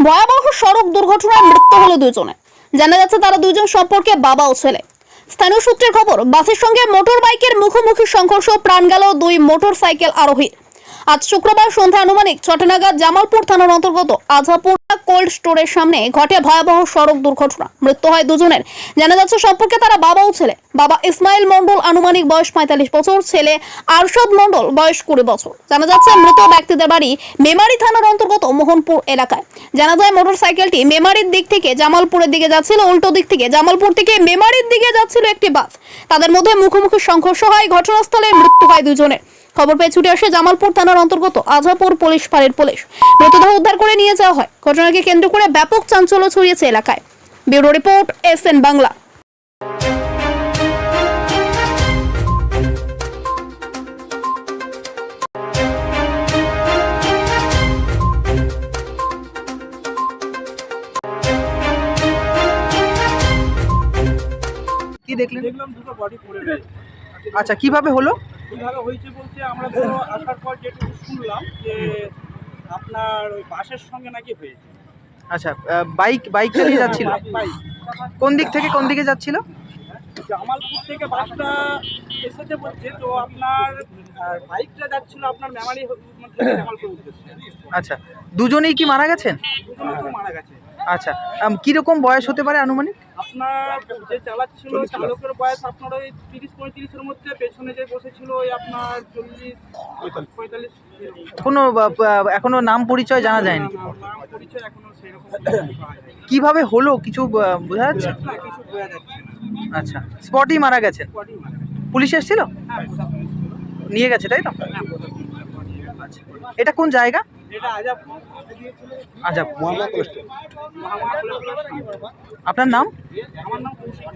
ভয়াবহ সড়ক দুর্ঘটনায় মৃত্যু হলো দুজনে। জানা যাচ্ছে তারা দুজন সম্পর্কে বাবা ও ছেলে। স্থানীয় সূত্রের খবর, বাসের সঙ্গে মোটর বাইকের মুখোমুখি সংঘর্ষ, প্রাণ গেল দুই মোটর সাইকেল আরোহীর। আজ শুক্রবার সন্ধ্যা আনুমানিক 6টা নাগাদ জামালপুর থানার অন্তর্গত আজাপুর কোল্ড স্টোরের সামনে ঘটে ভয়াবহ সড়ক দুর্ঘটনা। মৃত্যু হয় দুজনের। জানা যাচ্ছে সম্পর্কে তারা বাবা ও ছেলে। বাবা ইসমাইল মন্ডল, আনুমানিক বয়স 45 বছর, ছেলে আরশাদ মন্ডল, বয়স 20 বছর। জানা যাচ্ছে মৃত ব্যক্তিদের বাড়ি মেমারি থানার অন্তর্গত মোহনপুর এলাকায়। জানা যায় মোটর সাইকেলটি মেমারির দিক থেকে জামালপুরের দিকে যাচ্ছিল, উল্টো দিক থেকে জামালপুর থেকে মেমারির দিকে যাচ্ছিল একটি বাস। তাদের মধ্যে মুখোমুখি সংঘর্ষ হয়। ঘটনাস্থলে মৃত্যু হয় দুজনের। খবর পেয়ে ছুটে আসে জামালপুর থানার অন্তর্গত আজাপুর পুলিশ ফাঁড়ির পুলিশ। মৃতদেহ উদ্ধার করে নিয়ে যাওয়া হয়। ঘটনাকে কেন্দ্র করে ব্যাপক চাঞ্চল্য ছড়িয়েছে এলাকায়। Bureau report, SN Bangla. কি দেখলেন? দেখলাম দুটো বডি পড়ে রয়েছে। আচ্ছা, কিভাবে হলো? কিভাবে হয়েছে বলতে আমরা তো আসার পর যেটুকু শুনলাম যে আপনার ওই বাসের সঙ্গে নাকি হয়েছে। আচ্ছা, বাইক চালিয়ে যাচ্ছিল? বাইক কোন দিক থেকে কোন দিকে যাচ্ছিল? জামালপুর থেকে বাসটা এসেছে বলছে, তো আপনার বাইকটা যাচ্ছিল আপনার মেমারি থেকে জামালপুর উদ্দেশ্যে। আচ্ছা, দুজনেই কি মারা গেছেন? দুজনে তো মারা গেছে। আচ্ছা, কিরকম বয়স হতে পারে আনুমানিক? আপনার যে চালাচ্ছিল চালকের বয়স আপনার ওই 30-35-এর মধ্যে, পেছনে যে বসেছিল ওই আপনার 40-45। কোনো এখনো নাম পরিচয় জানা যায়নি। নাম পরিচয় এখনো সেরকম পাওয়া যায়নি। কিভাবে হলো কিছু বোঝা যাচ্ছে? না, কিছু বোঝা যাচ্ছে না। আচ্ছা, স্পটেই মারা গেছেন? বডি মারা গেছে। পুলিশ এসেছিল? হ্যাঁ, প্রশাসন এসেছিল। নিয়ে গেছে, তাই তো? হ্যাঁ, প্রশাসন এসেছিল। আচ্ছা, এটা কোন জায়গা? এটা আজাপুর আজাব। মহামায়া আপনার নাম? আমার নাম কৌশিক।